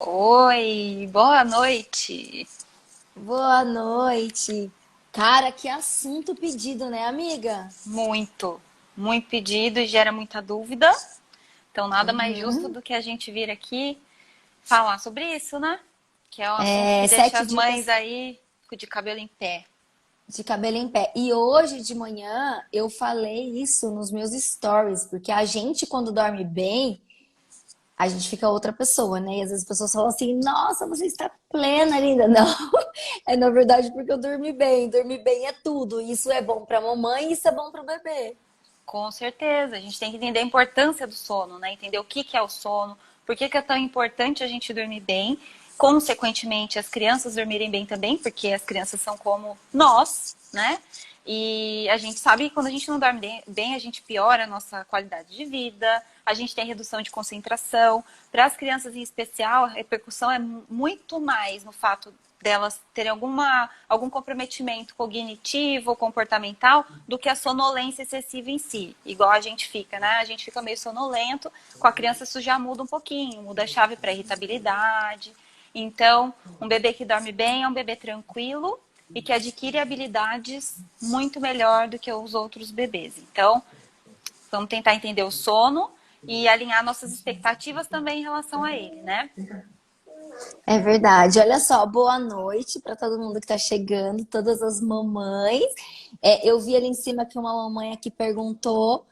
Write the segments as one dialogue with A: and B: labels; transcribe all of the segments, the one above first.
A: Oi, boa noite.
B: Boa noite. Cara, que assunto pedido, né, amiga?
A: Muito, muito pedido e gera muita dúvida. Então, nada mais justo
B: Uhum.
A: do que a gente vir aqui falar sobre isso, né? Que é um assunto que
B: É,
A: deixa
B: sete
A: as mães
B: dicas
A: aí de cabelo em pé.
B: de cabelo em pé. E hoje de manhã eu falei isso nos meus stories, porque a gente, quando dorme bem, a gente fica outra pessoa, né? E às vezes as pessoas falam assim: Nossa, você está plena, linda. Não, é na verdade porque eu dormi bem. Dormir bem é tudo. Isso é bom para a mamãe e isso é bom para o bebê.
A: Com certeza, a gente tem que entender a importância do sono, né? Entender o que que é o sono, por que que é tão importante a gente dormir bem, consequentemente as crianças dormirem bem também, porque as crianças são como nós, né? E a gente sabe que quando a gente não dorme bem, a gente piora a nossa qualidade de vida, a gente tem redução de concentração. Para as crianças em especial, a repercussão é muito mais no fato delas terem algum comprometimento cognitivo ou comportamental do que a sonolência excessiva em si. Igual a gente fica, né? A gente fica meio sonolento, com a criança isso já muda um pouquinho, muda a chave para irritabilidade. Então, um bebê que dorme bem é um bebê tranquilo e que adquire habilidades muito melhor do que os outros bebês. Então, vamos tentar entender o sono e alinhar nossas expectativas também em relação a ele, né?
B: É verdade. Olha só, boa noite para todo mundo que está chegando, todas as mamães. Eu vi ali em cima que uma mamãe aqui perguntou,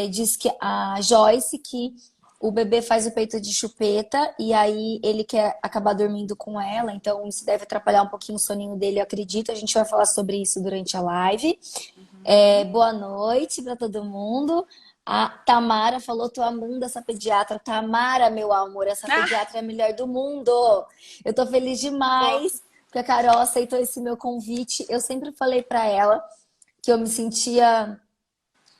B: diz que a Joyce que o bebê faz o peito de chupeta e aí ele quer acabar dormindo com ela, então isso deve atrapalhar um pouquinho o soninho dele, eu acredito. A gente vai falar sobre isso durante a live.
A: Uhum.
B: Boa noite para todo mundo. A Tamara falou: tô amando essa pediatra. Tamara, meu amor, essa
A: Ah,
B: pediatra é a melhor do mundo. Eu tô feliz
A: fofo.
B: demais que a Carol aceitou esse meu convite. Eu sempre falei para ela que eu me sentia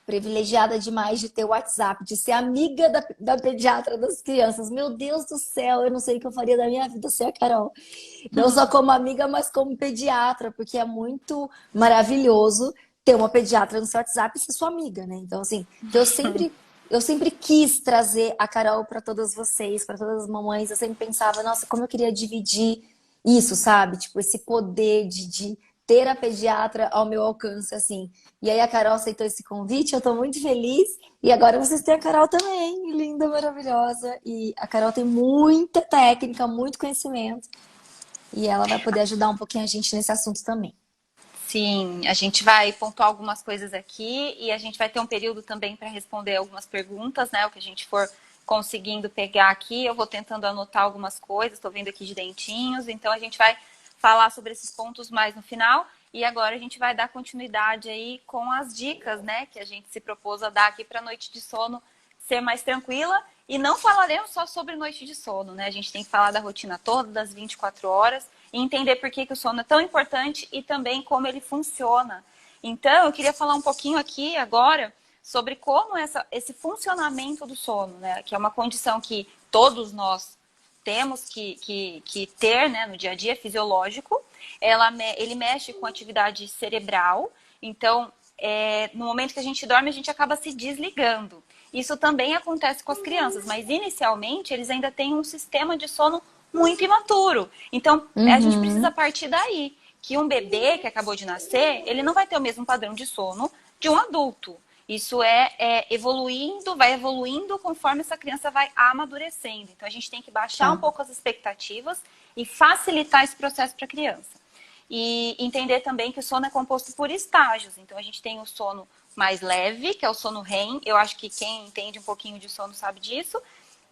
B: privilegiada demais de ter o WhatsApp, de ser amiga da pediatra das crianças. Meu Deus do céu, eu não sei o que eu faria da minha vida sem a Carol. Não só como amiga, mas como pediatra, porque é muito maravilhoso ter uma pediatra no seu WhatsApp e ser sua amiga, né? Então, assim, eu sempre quis trazer a Carol para todas vocês, para todas as mamães. Eu sempre pensava, nossa, como eu queria dividir isso, sabe? Tipo, esse poder de ter a pediatra ao meu alcance, assim. E aí a Carol aceitou esse convite, eu tô muito feliz. E agora vocês têm a Carol também, linda, maravilhosa. E a Carol tem muita técnica, muito conhecimento. E ela vai poder ajudar um pouquinho a gente nesse assunto também.
A: Sim, a gente vai pontuar algumas coisas aqui e a gente vai ter um período também para responder algumas perguntas, né? O que a gente for conseguindo pegar aqui, eu vou tentando anotar algumas coisas, estou vendo aqui de dentinhos, então a gente vai falar sobre esses pontos mais no final e agora a gente vai dar continuidade aí com as dicas, né, que a gente se propôs a dar aqui para a noite de sono ser mais tranquila e não falaremos só sobre noite de sono, né? A gente tem que falar da rotina toda, das 24 horas, e entender por que o sono é tão importante e também como ele funciona. Então, eu queria falar um pouquinho aqui agora sobre como esse funcionamento do sono, né? Que é uma condição que todos nós temos que ter, né, no dia a dia, fisiológico. Ele mexe com a atividade cerebral, então, no momento que a gente dorme, a gente acaba se desligando. Isso também acontece com as crianças, mas inicialmente eles ainda têm um sistema de sono muito imaturo. Então, a gente precisa
B: Uhum.
A: partir daí, que um bebê que acabou de nascer, ele não vai ter o mesmo padrão de sono de um adulto. Isso é evoluindo, vai evoluindo conforme essa criança vai amadurecendo. Então, a gente tem que baixar um
B: Tá.
A: pouco as expectativas e facilitar esse processo para a criança. E entender também que o sono é composto por estágios. Então, a gente tem o sono mais leve, que é o sono REM. Eu acho que quem entende um pouquinho de sono sabe disso.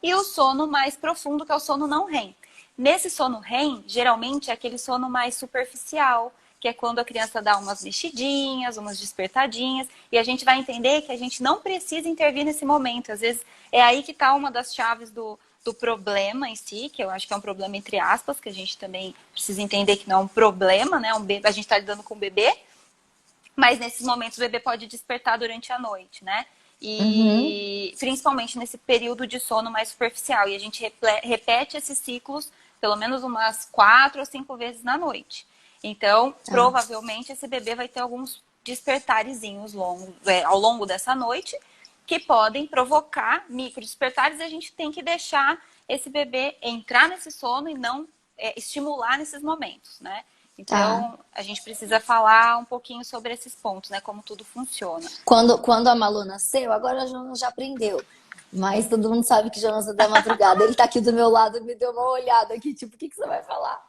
A: E o sono mais profundo, que é o sono não REM. Nesse sono REM, geralmente é aquele sono mais superficial, que é quando a criança dá umas mexidinhas, umas despertadinhas, e a gente vai entender que a gente não precisa intervir nesse momento. Às vezes é aí que está uma das chaves do problema em si, que eu acho que é um problema entre aspas, que a gente também precisa entender que não é um problema, né? A gente está lidando com o bebê, mas nesses momentos o bebê pode despertar durante a noite, né?
B: Uhum.
A: E principalmente nesse período de sono mais superficial. E a gente repete esses ciclos pelo menos umas 4 ou 5 vezes na noite. Então,
B: Tá.
A: provavelmente esse bebê vai ter alguns despertarezinhos longos, ao longo dessa noite que podem provocar micro despertares e a gente tem que deixar esse bebê entrar nesse sono e não estimular nesses momentos, né?
B: Tá.
A: Então, a gente precisa falar um pouquinho sobre esses pontos, né? Como tudo funciona.
B: Quando a Malu nasceu, agora a Jonas já aprendeu. Mas todo mundo sabe que Jonas é da madrugada. Ele tá aqui do meu lado, me deu uma olhada aqui, tipo, o que que você vai falar?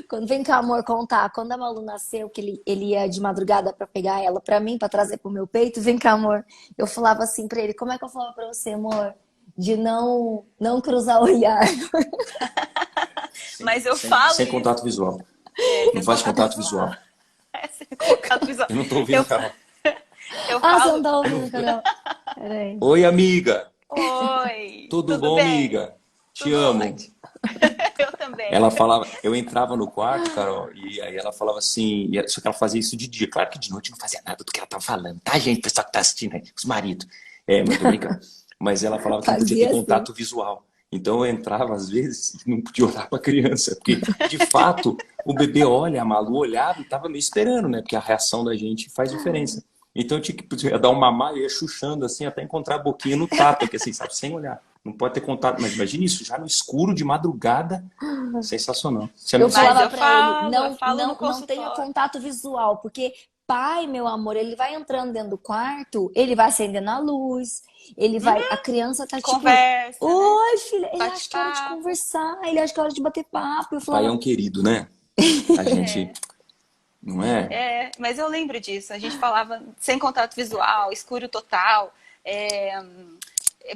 B: Quando vem cá, amor, contar. Quando a Malu nasceu, que ele ia de madrugada pra pegar ela pra mim, pra trazer pro meu peito, vem cá, amor. Eu falava assim pra ele, como é que eu falava pra você, amor? De não cruzar o olhar.
A: Mas eu falo
C: Sem
A: isso.
C: contato visual. Não
A: Sem
C: faz
A: contato
C: contato
A: visual.
C: visual.
A: Sem contato visual.
C: Eu não tô ouvindo,
A: Eu,
C: não.
A: eu
B: Ah, você
A: falo,
B: não tá ouvindo, Carol? Peraí.
C: Oi, amiga.
A: oi,
C: Tudo
A: tudo
C: bom,
A: bem?
C: amiga? Te
A: Tudo
C: amo.
A: ótimo. Eu também.
C: Ela falava, eu entrava no quarto, Carol, e aí ela falava assim, só que ela fazia isso de dia. Claro que de noite não fazia nada do que ela tava falando, tá, gente? Pessoal que tá assistindo aí, os maridos. Mas tô brincando. Mas ela falava que não podia ter
B: Fazia assim.
C: contato visual. Então eu entrava às vezes e não podia olhar pra criança, porque de fato o bebê olha, a Malu olhava e tava meio esperando, né? Porque a reação da gente faz diferença. Então eu tinha que dar um mamar, eu ia chuchando assim até encontrar a boquinha no tapa, que assim, sabe, sem olhar. Não pode ter contato, mas imagine isso, já no escuro de madrugada. Sensacional.
B: Eu
A: Mas
B: falava pra ele,
A: eu falo no
B: não tenha
A: consultório.
B: contato visual, porque pai, meu amor, ele vai entrando dentro do quarto, ele vai acendendo a luz, ele vai, a criança tá tipo,
A: Conversa, né?
B: oi, filha, ele acha que é hora de
A: Bate-papo.
B: conversar, ele acha que é hora de bater papo. Eu
C: Pai é
B: falava,
C: um querido, né? A gente,
A: É,
C: não é?
A: mas eu lembro disso. A gente falava sem contato visual, escuro total.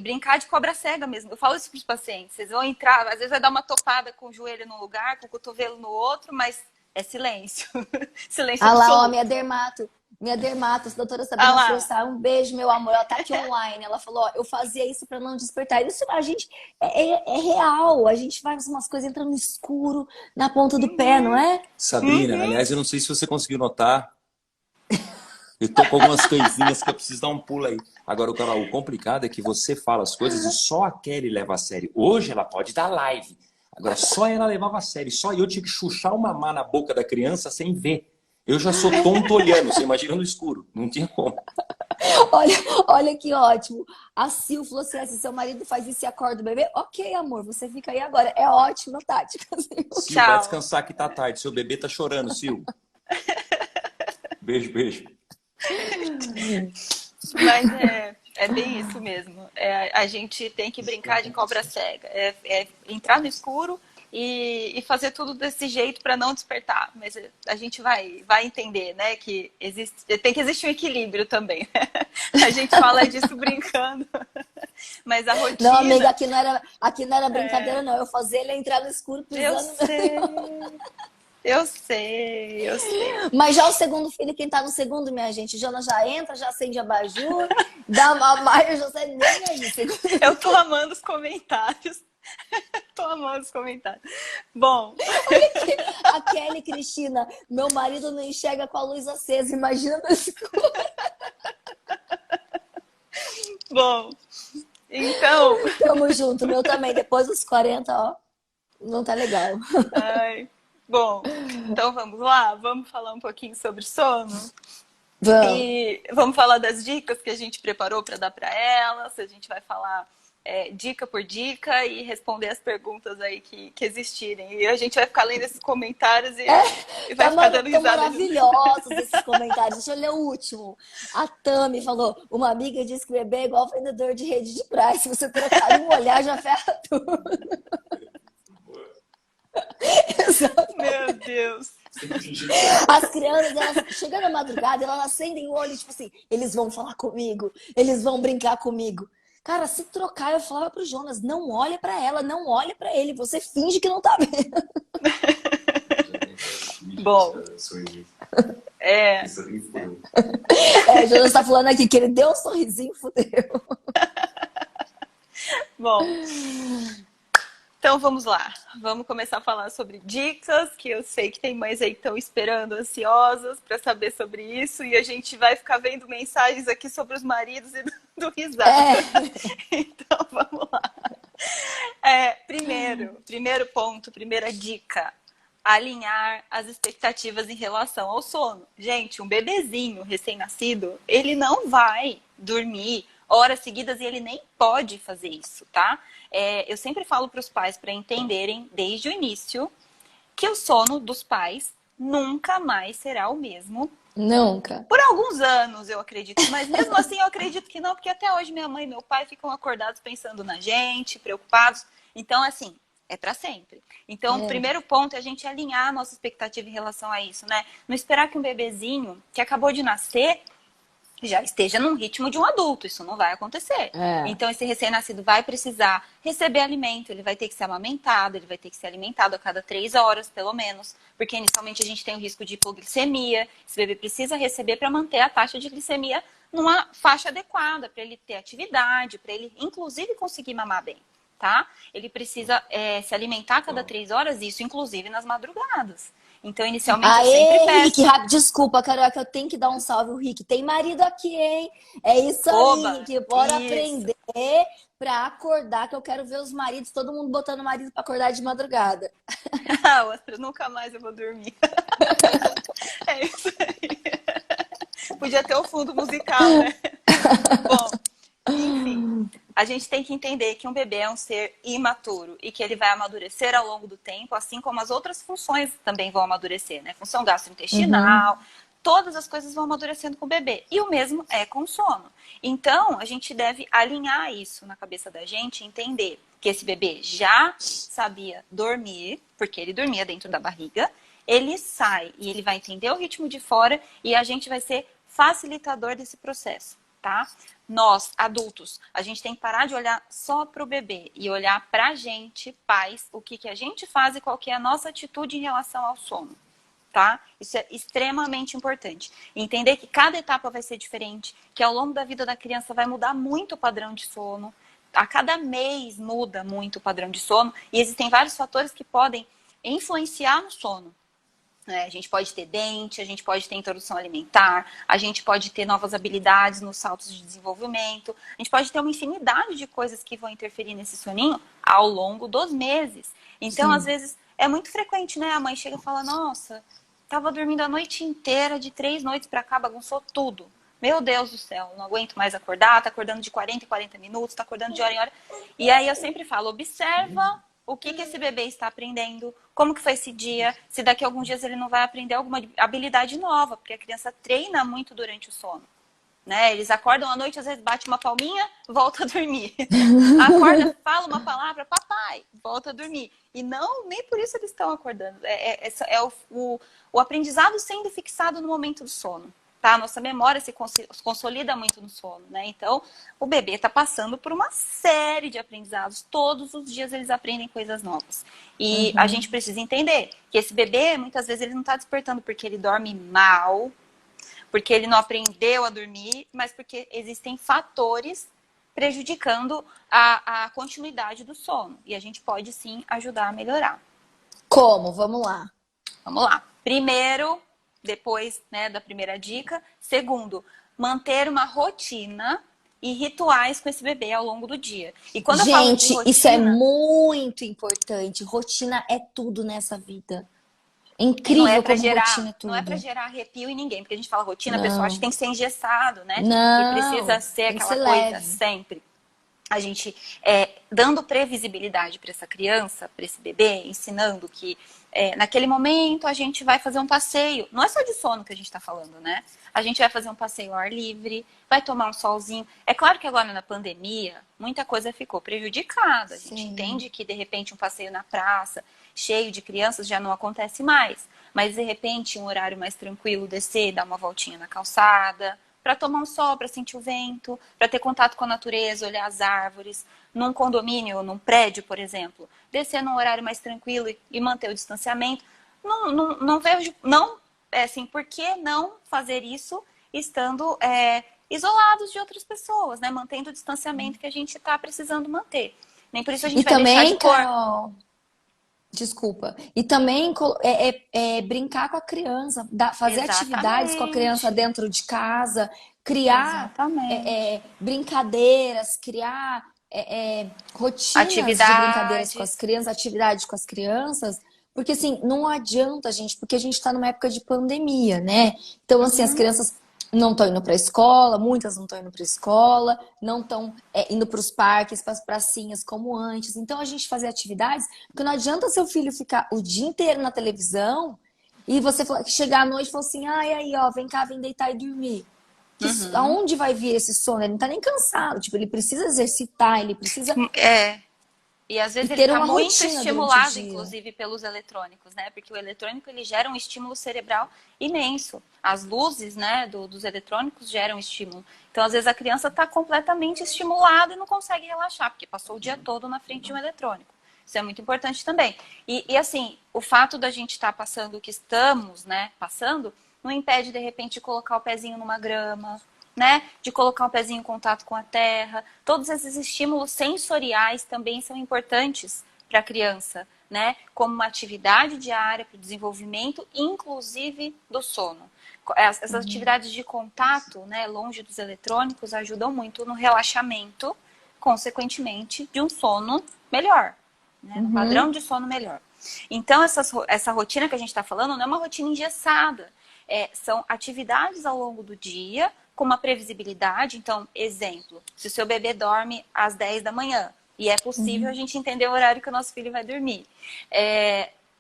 A: Brincar de cobra cega mesmo. Eu falo isso para os pacientes. Vocês vão entrar, às vezes vai dar uma topada com o joelho num lugar, com o cotovelo no outro, mas é silêncio. Silêncio
B: ah lá, ó,
A: absoluto.
B: minha dermato, a doutora
A: Ah
B: Sabrina
A: lá.
B: Frossar, um beijo, meu amor, ela tá aqui online. Ela falou, ó, eu fazia isso pra não despertar. Isso a gente é real, a gente faz umas coisas entrando no escuro, na ponta do pé, não é?
C: Sabrina, aliás, eu não sei se você conseguiu notar, eu tô com algumas coisinhas que eu preciso dar um pulo aí. Agora, Carol, o complicado é que você fala as coisas e só a Kelly leva a sério. Hoje ela pode dar live. Agora, só ela levava a sério. Só eu tinha que chuchar o mamar na boca da criança sem ver. Eu já sou tonto olhando, você imagina no escuro. Não tinha como.
B: Olha, olha que ótimo. A Sil falou assim: se seu marido faz isso e acorda o bebê, ok, amor, você fica aí agora. É ótima tática.
C: Sil, vai
A: Tchau.
C: descansar que tá tarde. Seu bebê tá chorando, Sil. Beijo, beijo.
A: Mas é bem isso mesmo. A gente tem que brincar de cobra cega. Entrar no escuro e fazer tudo desse jeito para não despertar. Mas a gente vai entender, né? Que tem que existir um equilíbrio também. A gente fala disso brincando. Mas a
B: Não, amiga,
A: rotina.
B: aqui não era brincadeira, não. Eu fazia ele entrar no escuro
A: Eu
B: pisando.
A: sei. Eu sei, eu sei.
B: Mas já o segundo filho, quem tá no segundo, minha gente, o Jonas já entra, já acende abajur, dá uma maia, já sai nem aí.
A: Eu tô amando os comentários. Tô amando os comentários. Bom,
B: A Kelly Cristina, meu marido não enxerga com a luz acesa, imagina no escuro.
A: bom. Então,
B: Tamo junto, meu também. Depois dos 40, ó, não tá legal.
A: ai, bom, então vamos lá, vamos falar um pouquinho sobre sono
B: Vamos.
A: e vamos falar das dicas que a gente preparou para dar para elas. A gente vai falar dica por dica e responder as perguntas aí que existirem. E a gente vai ficar lendo esses comentários e vai ficar dando
B: Tão
A: risada.
B: maravilhosos esses comentários. Deixa eu ler o último. A Tami falou: uma amiga disse que bebê é igual vendedor de rede de praia. Se você trocar um olhar, já ferra tudo. Exato.
A: Meu Deus.
B: As crianças, elas chegam na madrugada, elas acendem o olho, tipo assim, eles vão falar comigo, eles vão brincar comigo. Cara, se trocar, eu falava pro Jonas, não olha pra ela, não olha pra ele, você finge que não tá vendo.
A: Bom,
B: O Jonas tá falando aqui que ele deu um sorrisinho, fudeu.
A: bom. Então vamos lá, vamos começar a falar sobre dicas, que eu sei que tem mães aí que estão esperando, ansiosas para saber sobre isso, e a gente vai ficar vendo mensagens aqui sobre os maridos e do risada. Então vamos lá. Primeiro ponto, primeira dica, alinhar as expectativas em relação ao sono. Gente, um bebezinho recém-nascido, ele não vai dormir horas seguidas e ele nem pode fazer isso, tá? Eu sempre falo para os pais para entenderem desde o início que o sono dos pais nunca mais será o mesmo.
B: Nunca.
A: Por alguns anos, eu acredito. Mas mesmo assim, eu acredito que não, porque até hoje minha mãe e meu pai ficam acordados pensando na gente, preocupados. Então, assim, é para sempre. Então, o primeiro ponto é a gente alinhar a nossa expectativa em relação a isso, né? Não esperar que um bebezinho que acabou de nascer já esteja num ritmo de um adulto. Isso não vai acontecer. Então, esse recém-nascido vai precisar receber alimento, ele vai ter que ser amamentado, ele vai ter que ser alimentado a cada 3 horas, pelo menos, porque inicialmente a gente tem o risco de hipoglicemia. Esse bebê precisa receber para manter a taxa de glicemia numa faixa adequada, para ele ter atividade, para ele, inclusive, conseguir mamar bem, tá? Ele precisa se alimentar a cada 3 horas, isso inclusive nas madrugadas. Então, inicialmente, eu sempre peço...
B: Rick, desculpa, Carol, que eu tenho que dar um salve. O Rick tem marido aqui, hein? É isso
A: Oba,
B: aí, Rick. Bora
A: isso.
B: aprender pra acordar, que eu quero ver os maridos, todo mundo botando o marido pra acordar de madrugada.
A: Outra, nunca mais eu vou dormir. É isso aí. Podia ter o fundo musical, né? Bom, enfim, a gente tem que entender que um bebê é um ser imaturo e que ele vai amadurecer ao longo do tempo, assim como as outras funções também vão amadurecer, né? Função gastrointestinal, todas as coisas vão amadurecendo com o bebê. E o mesmo é com o sono. Então, a gente deve alinhar isso na cabeça da gente e entender que esse bebê já sabia dormir, porque ele dormia dentro da barriga, ele sai e ele vai entender o ritmo de fora e a gente vai ser facilitador desse processo, tá? Nós, adultos, a gente tem que parar de olhar só para o bebê e olhar para a gente, pais, o que a gente faz e qual que é a nossa atitude em relação ao sono, tá? Isso é extremamente importante. Entender que cada etapa vai ser diferente, que ao longo da vida da criança vai mudar muito o padrão de sono. A cada mês muda muito o padrão de sono e existem vários fatores que podem influenciar no sono. A gente pode ter dente, a gente pode ter introdução alimentar, a gente pode ter novas habilidades nos saltos de desenvolvimento, a gente pode ter uma infinidade de coisas que vão interferir nesse soninho ao longo dos meses. Então, às vezes, é muito frequente, né? A mãe chega e fala, nossa, tava dormindo a noite inteira, de 3 noites pra cá, bagunçou tudo. Meu Deus do céu, não aguento mais acordar, tá acordando de 40 em 40 minutos, tá acordando de hora em hora. E aí eu sempre falo, observa o que esse bebê está aprendendo, como que foi esse dia, se daqui a alguns dias ele não vai aprender alguma habilidade nova, porque a criança treina muito durante o sono, né? Eles acordam à noite, às vezes bate uma palminha, volta a dormir. Acorda, fala uma palavra, papai, volta a dormir. E não, nem por isso eles estão acordando. É o aprendizado sendo fixado no momento do sono. Tá? A nossa memória se consolida muito no sono, né? Então, o bebê está passando por uma série de aprendizados. Todos os dias eles aprendem coisas novas. E a gente precisa entender que esse bebê, muitas vezes, ele não está despertando porque ele dorme mal, porque ele não aprendeu a dormir, mas porque existem fatores prejudicando a continuidade do sono. E a gente pode, sim, ajudar a melhorar.
B: Como? Vamos lá.
A: Vamos lá. Primeiro... Depois, né, da primeira dica. Segundo, manter uma rotina e rituais com esse bebê ao longo do dia. E quando eu falo de rotina,
B: isso é muito importante. Rotina é tudo nessa vida. É incrível como rotina é tudo.
A: Não é pra gerar arrepio em ninguém, porque a gente fala rotina, a pessoa acha que tem que ser engessado, né?
B: Não,
A: e precisa ser aquela coisa leve. Sempre. A gente dando previsibilidade para essa criança, para esse bebê, ensinando que naquele momento a gente vai fazer um passeio. Não é só de sono que a gente está falando, né? A gente vai fazer um passeio ao ar livre, vai tomar um solzinho. É claro que agora na pandemia, muita coisa ficou prejudicada. A gente entende que, de repente, um passeio na praça, cheio de crianças, já não acontece mais. Mas, de repente, um horário mais tranquilo, descer, dar uma voltinha na calçada, para tomar um sol, para sentir o vento, para ter contato com a natureza, olhar as árvores. Num condomínio, num prédio, por exemplo, descer num horário mais tranquilo e manter o distanciamento. Não vejo, assim, por que não fazer isso estando isolados de outras pessoas, né? Mantendo o distanciamento que a gente está precisando manter. Nem por isso a gente vai
B: também,
A: deixar de pôr...
B: Carol, desculpa. E também brincar com a criança, fazer atividades com a criança dentro de casa, criar brincadeiras, criar rotinas de brincadeiras com as crianças, atividades com as crianças. Porque, assim, não adianta, gente, porque a gente está numa época de pandemia, né? Então, assim, as crianças não estão indo para a escola, muitas não estão indo para a escola, não estão indo para os parques, para as pracinhas como antes. Então a gente fazer atividades, porque não adianta seu filho ficar o dia inteiro na televisão e você chegar à noite e falar assim, ai, aí, ó, vem cá, vem deitar e dormir. Aonde vai vir esse sono? Ele não tá nem cansado, tipo, ele precisa exercitar, ele precisa
A: E às vezes ele
B: ter
A: está
B: uma
A: muito
B: rotina durante o
A: estimulado,
B: dia.
A: inclusive, pelos eletrônicos, né? Porque o eletrônico, ele gera um estímulo cerebral imenso. As luzes, né, dos eletrônicos geram estímulo. Então, às vezes, a criança está completamente estimulada e não consegue relaxar, porque passou o dia todo na frente de um eletrônico. Isso é muito importante também. E assim, o fato da gente estar passando o que estamos, né, passando, não impede, de repente, de colocar o pezinho numa grama, né? De colocar o pezinho em contato com a terra. Todos esses estímulos sensoriais também são importantes para a criança, né? Como uma atividade diária para o desenvolvimento, inclusive do sono. Essas atividades de contato, né, longe dos eletrônicos, ajudam muito no relaxamento, consequentemente, de um sono melhor, né? Um padrão de sono melhor. Então, essa rotina que a gente está falando não é uma rotina engessada. São atividades ao longo do dia, com uma previsibilidade. Então, exemplo, se o seu bebê dorme às 10 da manhã, e é possível a gente entender o horário que o nosso filho vai dormir,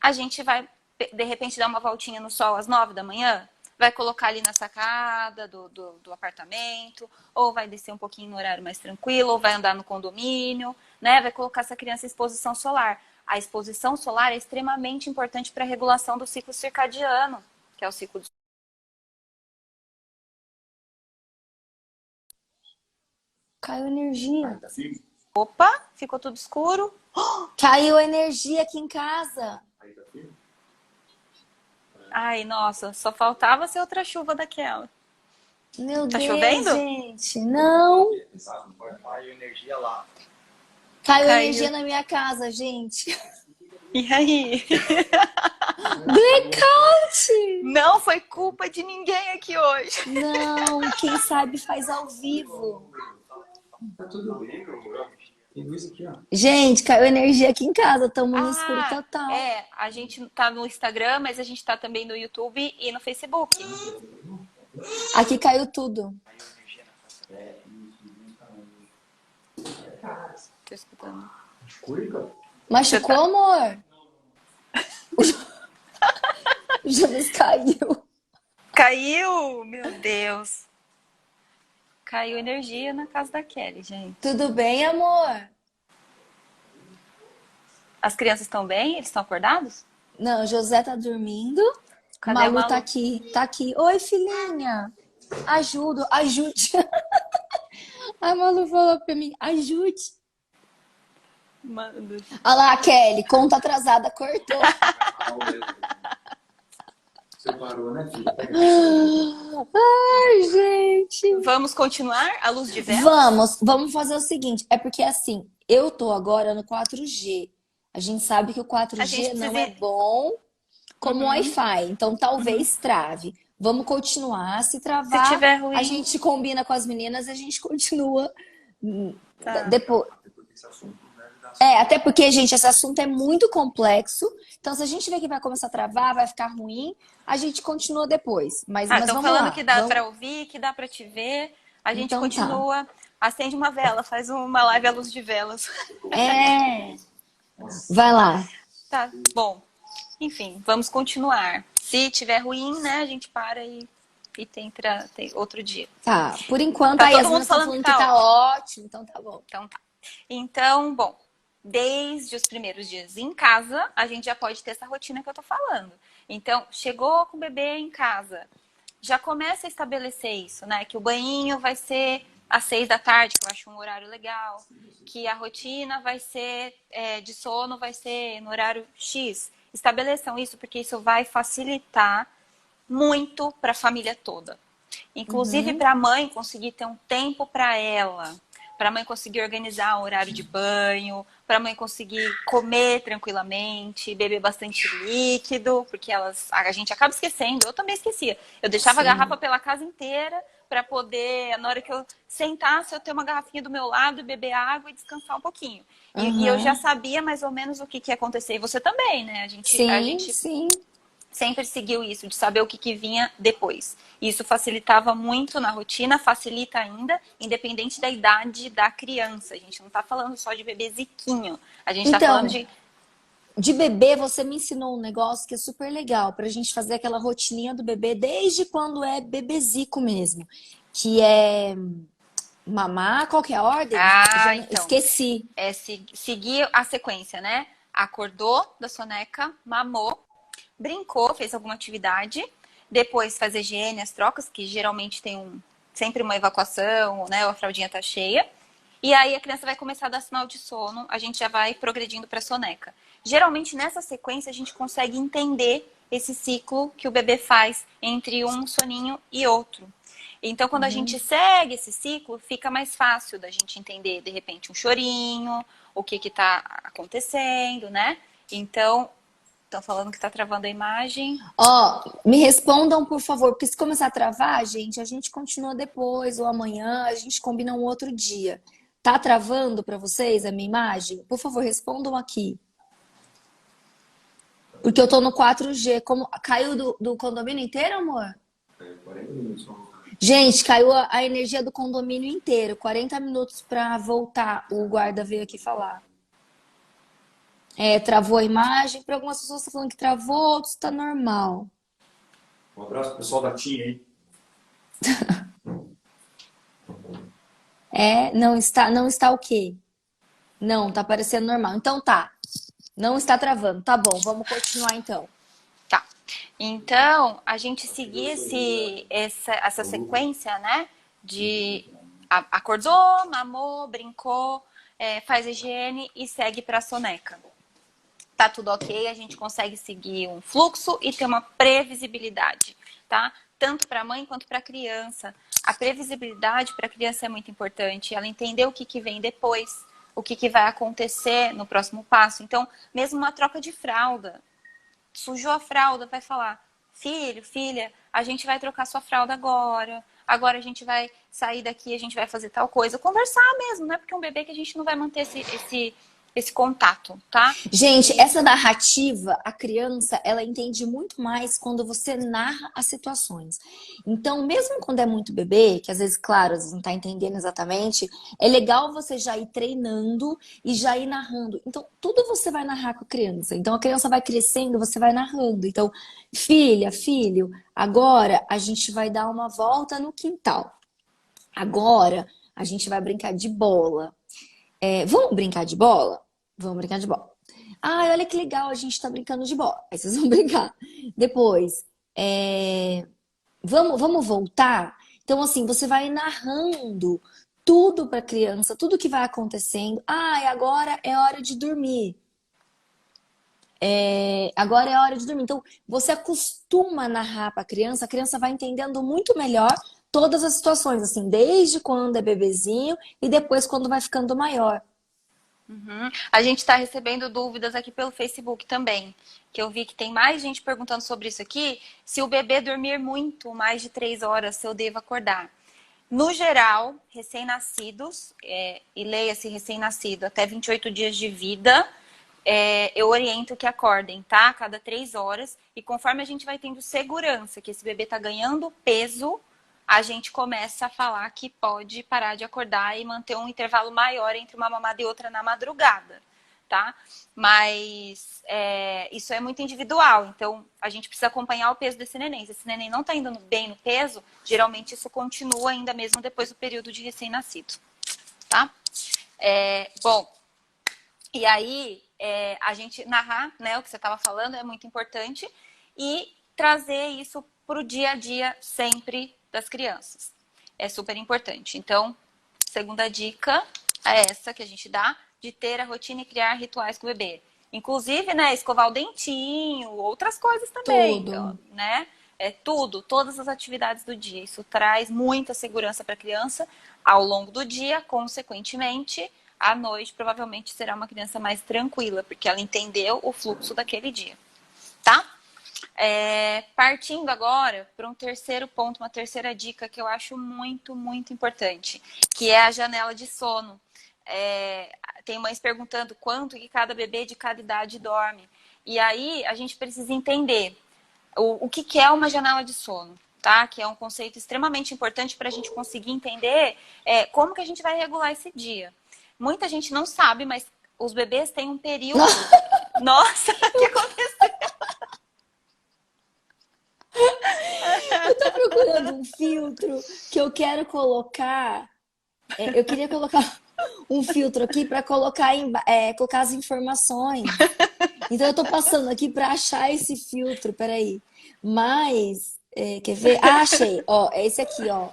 A: a gente vai, de repente, dar uma voltinha no sol às 9 da manhã, vai colocar ali na sacada do apartamento, ou vai descer um pouquinho no horário mais tranquilo, ou vai andar no condomínio, né? Vai colocar essa criança em exposição solar. A exposição solar é extremamente importante para a regulação do ciclo circadiano, que é o ciclo do...
B: Caiu energia.
A: Opa, ficou tudo escuro.
B: Caiu energia aqui em casa.
A: Ai, nossa, só faltava ser outra chuva daquela.
B: Meu
A: Tá
B: Deus,
A: chovendo?
B: gente. Não.
D: Caiu energia lá.
B: Caiu energia na minha casa, gente.
A: E aí?
B: Blackout!
A: Não foi culpa de ninguém aqui hoje.
B: Não, quem sabe faz ao vivo.
D: Tá tudo bem, meu amor. Tem luz aqui, ó.
B: Gente, caiu energia aqui em casa, estamos no escuro total.
A: A gente tá no Instagram, mas a gente tá também no YouTube e no Facebook.
B: Aqui caiu tudo.
A: Tô escutando.
B: Machucou, amor? O Jonas caiu.
A: Caiu? Meu Deus. Caiu energia na casa da Kelly, gente.
B: Tudo bem, amor?
A: As crianças estão bem? Eles estão acordados?
B: Não, José tá dormindo.
A: Cadê a
B: Malu
A: Malu?
B: tá aqui, tá aqui. Oi, filhinha. Ajude. A Malu falou pra mim, ajude.
A: Mano.
B: Olha lá, Kelly, conta atrasada, cortou.
D: Você parou, né, filha?
B: Ai, gente.
A: Vamos continuar à luz de vela?
B: Vamos fazer o seguinte, é porque assim, eu tô agora no 4G. A gente sabe que o 4G não é bom como o Wi-Fi, então talvez trave. Vamos continuar, se travar,
A: Se tiver ruim.
B: a gente combina com as meninas e a gente continua
A: Tá.
B: depois. Até porque, gente, esse assunto é muito complexo. Então, se a gente ver que vai começar a travar, vai ficar ruim, a gente continua depois. Mas
A: Estão
B: vamos
A: falando
B: lá.
A: que dá pra ouvir, que dá pra te ver. A gente
B: Então tá.
A: continua. Acende uma vela, faz uma live à luz de velas.
B: Vai lá.
A: Tá, bom. Enfim, vamos continuar. Se tiver ruim, né, a gente para e tem outro dia.
B: Tá, por enquanto
A: Tá
B: aí
A: todo
B: as
A: mundo
B: meninas estão
A: falando
B: falando
A: que
B: que
A: tá
B: tá ótimo, então tá bom.
A: Então tá. Então, bom, desde os primeiros dias em casa, a gente já pode ter essa rotina que eu tô falando. Então, chegou com o bebê em casa, já começa a estabelecer isso, né? Que o banhinho vai ser às 6 da tarde, que eu acho um horário legal. Que a rotina vai ser de sono, vai ser no horário X. Estabeleçam isso, porque isso vai facilitar muito para a família toda. Inclusive para a mãe conseguir ter um tempo para ela. Para a mãe conseguir organizar o horário de banho, para a mãe conseguir comer tranquilamente, beber bastante líquido, porque a gente acaba esquecendo. Eu também esquecia. Eu deixava a garrafa pela casa inteira para poder, na hora que eu sentasse, eu ter uma garrafinha do meu lado, beber água e descansar um pouquinho. E eu já sabia mais ou menos o que ia acontecer. E você também, né?
B: Sim.
A: sempre seguiu isso, de saber o que vinha depois. Isso facilitava muito na rotina, facilita ainda, independente da idade da criança. A gente não está falando só de bebê ziquinho, a gente está falando
B: Então,
A: de...
B: de bebê, você me ensinou um negócio que é super legal pra gente fazer aquela rotininha do bebê desde quando é bebezico mesmo, que é mamar, qual que é a ordem?
A: Ah, então,
B: Esqueci.
A: é seguir a sequência, né? Acordou da soneca, mamou, brincou, fez alguma atividade, depois fazer higiene, as trocas, que geralmente tem sempre uma evacuação, né? Ou a fraldinha tá cheia. E aí a criança vai começar a dar sinal de sono, a gente já vai progredindo para soneca. Geralmente nessa sequência a gente consegue entender esse ciclo que o bebê faz entre um soninho e outro. Então, quando a gente segue esse ciclo, fica mais fácil da gente entender, de repente, um chorinho, o que está acontecendo, né? Então, estão falando que está travando a imagem.
B: Ó, me respondam, por favor, porque se começar a travar, gente, a gente continua depois ou amanhã, a gente combina um outro dia. Tá travando para vocês a minha imagem? Por favor, respondam aqui. Porque eu tô no 4G. Como... Caiu do condomínio inteiro, amor?
D: 40 minutos. Vamos.
B: Gente, caiu a energia do condomínio inteiro. 40 minutos para voltar. O guarda veio aqui falar. É, travou a imagem. Para algumas pessoas estão falando que travou, outros está normal.
C: Um abraço pro pessoal da TIM, hein?
B: É, não está o quê? Não, tá parecendo normal. Então tá. Não está travando. Tá bom, vamos continuar então.
A: Tá. Então, a gente seguir essa sequência, né? De acordou, mamou, brincou, faz higiene e segue para a soneca. Tá tudo ok, a gente consegue seguir um fluxo e ter uma previsibilidade, tá? Tanto para a mãe quanto para a criança. A previsibilidade para a criança é muito importante, ela entender o que vem depois, o que vai acontecer no próximo passo. Então, mesmo uma troca de fralda, sujou a fralda, vai falar: filho, filha, a gente vai trocar sua fralda agora. Agora a gente vai sair daqui, a gente vai fazer tal coisa. Conversar mesmo, né? Porque é um bebê que a gente não vai manter esse contato, tá?
B: Gente, essa narrativa, a criança, ela entende muito mais quando você narra as situações. Então, mesmo quando é muito bebê, que às vezes, claro, às vezes não tá entendendo exatamente, é legal você já ir treinando e já ir narrando. Então, tudo você vai narrar com a criança. Então, a criança vai crescendo, você vai narrando. Então, filha, filho, agora a gente vai dar uma volta no quintal. Agora a gente vai brincar de bola. Vamos brincar de bola? Vamos brincar de bola. Ah, olha que legal, a gente tá brincando de bola. Aí vocês vão brincar. Depois, vamos voltar? Então, assim, você vai narrando tudo para a criança, tudo que vai acontecendo. Ah, e agora é hora de dormir. Agora é hora de dormir. Então, você acostuma a narrar para a criança vai entendendo muito melhor todas as situações, assim, desde quando é bebezinho e depois quando vai ficando maior.
A: Uhum. A gente está recebendo dúvidas aqui pelo Facebook também, que eu vi que tem mais gente perguntando sobre isso aqui. Se o bebê dormir muito, mais de 3 horas, se eu devo acordar. No geral, recém-nascidos, e leia-se recém-nascido até 28 dias de vida, eu oriento que acordem, tá? A cada 3 horas. E conforme a gente vai tendo segurança que esse bebê está ganhando peso, a gente começa a falar que pode parar de acordar e manter um intervalo maior entre uma mamada e outra na madrugada, tá? Mas isso é muito individual, então a gente precisa acompanhar o peso desse neném. Se esse neném não tá indo bem no peso, geralmente isso continua ainda mesmo depois do período de recém-nascido, tá? Bom, e aí a gente narrar, né, o que você estava falando é muito importante e trazer isso para o dia a dia sempre das crianças. É super importante. Então, segunda dica é essa que a gente dá, de ter a rotina e criar rituais com o bebê. Inclusive, né, escovar o dentinho, outras coisas também.
B: Tudo.
A: Então, né? Tudo, todas as atividades do dia. Isso traz muita segurança para a criança ao longo do dia, consequentemente, à noite provavelmente será uma criança mais tranquila, porque ela entendeu o fluxo daquele dia. Tá? Partindo agora para um terceiro ponto, uma terceira dica que eu acho muito, muito importante, que é a janela de sono. Tem mães perguntando quanto que cada bebê de cada idade dorme. E aí a gente precisa entender. o que que é uma janela de sono, tá? Que é um conceito extremamente importante para a gente conseguir entender como que a gente vai regular esse dia. Muita gente não sabe, mas os bebês têm um período... Nossa, o que aconteceu?
B: Eu tô procurando um filtro que eu quero colocar. Eu queria colocar um filtro aqui para colocar, colocar as informações. Então eu tô passando aqui para achar esse filtro, peraí. Mas, quer ver? Ah, achei. Ó, é esse aqui, ó.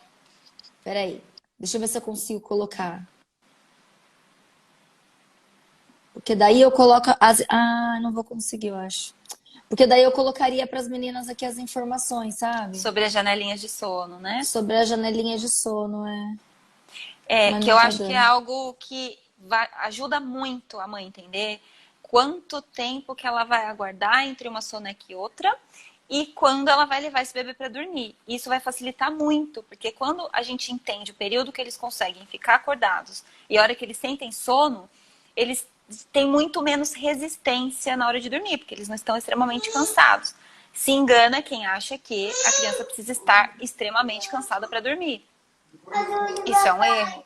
B: Peraí. Deixa eu ver se eu consigo colocar. Porque daí eu coloco as. Ah, não vou conseguir, eu acho. Porque daí eu colocaria para as meninas aqui as informações, sabe?
A: Sobre as janelinhas de sono, né?
B: Sobre a janelinha de sono, mas
A: Que eu
B: não tá
A: acho que é
B: dando.
A: algo que ajuda muito a mãe entender quanto tempo que ela vai aguardar entre uma soneca e outra e quando ela vai levar esse bebê para dormir. Isso vai facilitar muito, porque quando a gente entende o período que eles conseguem ficar acordados e a hora que eles sentem sono, eles têm muito menos resistência na hora de dormir, porque eles não estão extremamente cansados. Se engana quem acha que a criança precisa estar extremamente cansada para dormir. Isso é um erro.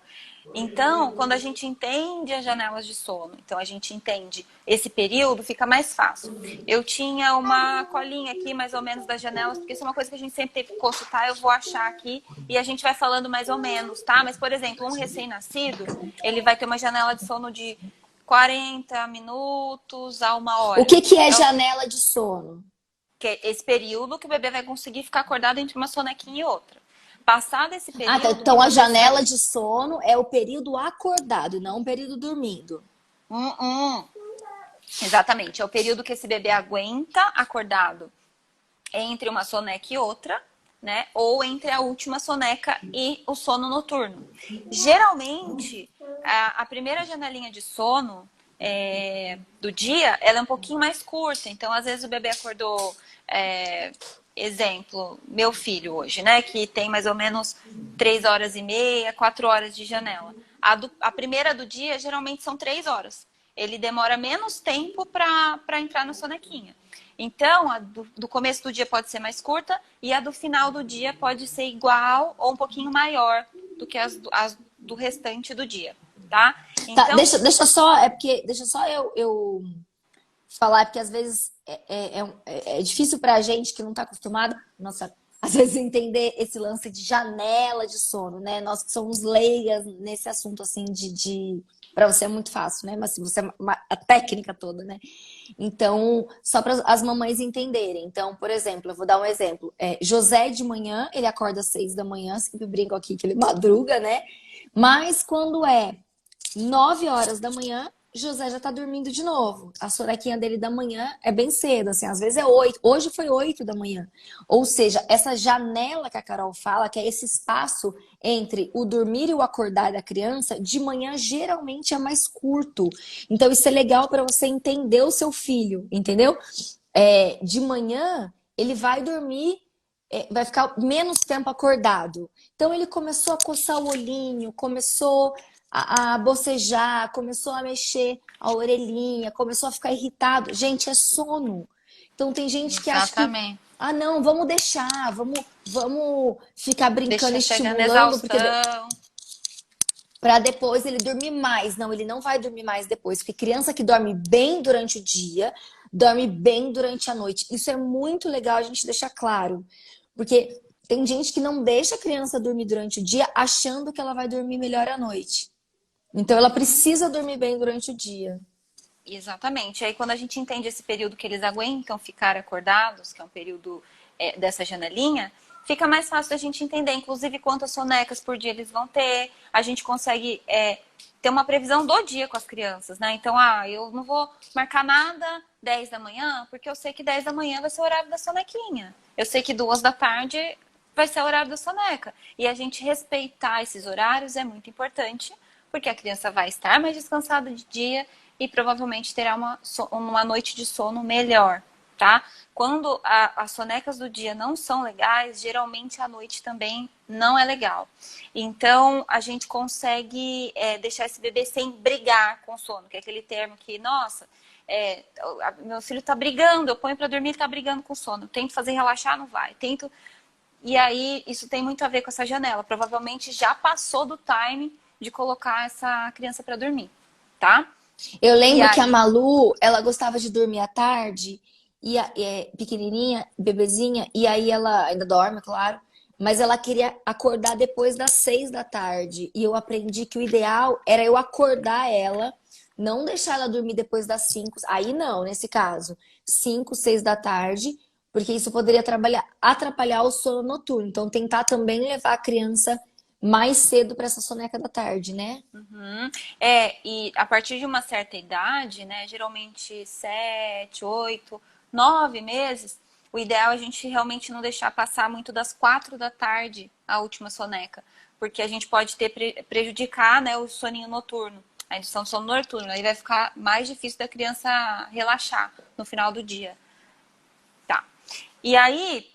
A: Então, quando a gente entende as janelas de sono, então a gente entende esse período, fica mais fácil. Eu tinha uma colinha aqui, mais ou menos, das janelas, porque isso é uma coisa que a gente sempre teve que consultar, eu vou achar aqui e a gente vai falando mais ou menos, tá? Mas, por exemplo, um recém-nascido, ele vai ter uma janela de sono de 40 minutos a 1 hora.
B: O que que é
A: Então,
B: janela de sono?
A: que é esse período que o bebê vai conseguir ficar acordado entre uma sonequinha e outra. Passado esse
B: Ah, tá.
A: período,
B: Então
A: quando
B: a
A: o bebê
B: janela de sono é o período acordado e não o período dormindo.
A: Hum, hum. Exatamente, é o período que esse bebê aguenta acordado entre uma soneca e outra, né? Ou entre a última soneca e o sono noturno. Geralmente, a primeira janelinha de sono do dia, ela é um pouquinho mais curta. Então, às vezes o bebê acordou, exemplo, meu filho hoje, né? Que tem mais ou menos 3 horas e meia, 4 horas de janela. A primeira do dia, geralmente, são 3 horas. Ele demora menos tempo para entrar na sonequinha. Então, a do começo do dia pode ser mais curta e a do final do dia pode ser igual ou um pouquinho maior do que as do restante do dia, tá?
B: Tá,
A: Então,
B: deixa só eu falar, porque às vezes é difícil pra gente que não tá acostumado, nossa, às vezes entender esse lance de janela de sono, né? Nós que somos leigas nesse assunto, assim, para você é muito fácil, né? Mas se você a técnica toda, né? Então, só para as mamães entenderem. Então, por exemplo, eu vou dar um exemplo. José de manhã, ele acorda às 6 da manhã, sempre brinco aqui que ele madruga, né? Mas quando é 9 horas da manhã, José já tá dormindo de novo. A sonequinha dele da manhã é bem cedo, assim, às vezes é 8. Hoje foi 8 da manhã. Ou seja, essa janela que a Carol fala, que é esse espaço entre o dormir e o acordar da criança, de manhã geralmente é mais curto. Então isso é legal para você entender o seu filho, entendeu? De manhã ele vai dormir, vai ficar menos tempo acordado. Então ele começou a coçar o olhinho, começou a bocejar, começou a mexer a orelhinha, começou a ficar irritado. Gente, é sono. Então tem gente que acha que,
A: exatamente.
B: ah, não, vamos deixar, vamos ficar brincando,
A: Deixa chegando a
B: estimulando, porque
A: exaustão.
B: para depois ele dormir mais. Não, ele não vai dormir mais depois, porque criança que dorme bem durante o dia, dorme bem durante a noite. Isso é muito legal a gente deixar claro, porque tem gente que não deixa a criança dormir durante o dia achando que ela vai dormir melhor à noite. Então ela precisa dormir bem durante o dia.
A: Exatamente. Aí quando a gente entende esse período que eles aguentam ficar acordados, que é um período dessa janelinha, fica mais fácil da gente entender, inclusive quantas sonecas por dia eles vão ter. A gente consegue ter uma previsão do dia com as crianças, né? Então, eu não vou marcar nada 10 da manhã, porque eu sei que 10 da manhã vai ser o horário da sonequinha. Eu sei que 2 da tarde vai ser o horário da soneca. E a gente respeitar esses horários é muito importante, porque a criança vai estar mais descansada de dia e provavelmente terá uma noite de sono melhor, tá? Quando as sonecas do dia não são legais, geralmente a noite também não é legal. Então, a gente consegue deixar esse bebê sem brigar com o sono, que é aquele termo que, nossa, Meu filho tá brigando, eu ponho para dormir, ele tá brigando com sono. Eu tento fazer relaxar, não vai. Tento. E aí, isso tem muito a ver com essa janela. Provavelmente já passou do time de colocar essa criança para dormir, tá?
B: Eu
A: E
B: lembro que a
A: aí,
B: Malu, ela gostava de dormir à tarde, pequenininha, bebezinha, e aí ela ainda dorme, claro, mas ela queria acordar depois das 6 da tarde. E eu aprendi que o ideal era eu acordar ela, não deixar ela dormir depois das 5. Aí não, nesse caso, 5, 6 da tarde, porque isso poderia atrapalhar o sono noturno. Então, tentar também levar a criança mais cedo para essa soneca da tarde, né?
A: uhum. E a partir de uma certa idade, né, geralmente 7, 8, 9 meses, o ideal é a gente realmente não deixar passar muito das 4 da tarde a última soneca, porque a gente pode prejudicar, né, o soninho noturno, a indução do sono noturno, aí vai ficar mais difícil da criança relaxar no final do dia. Tá. E aí,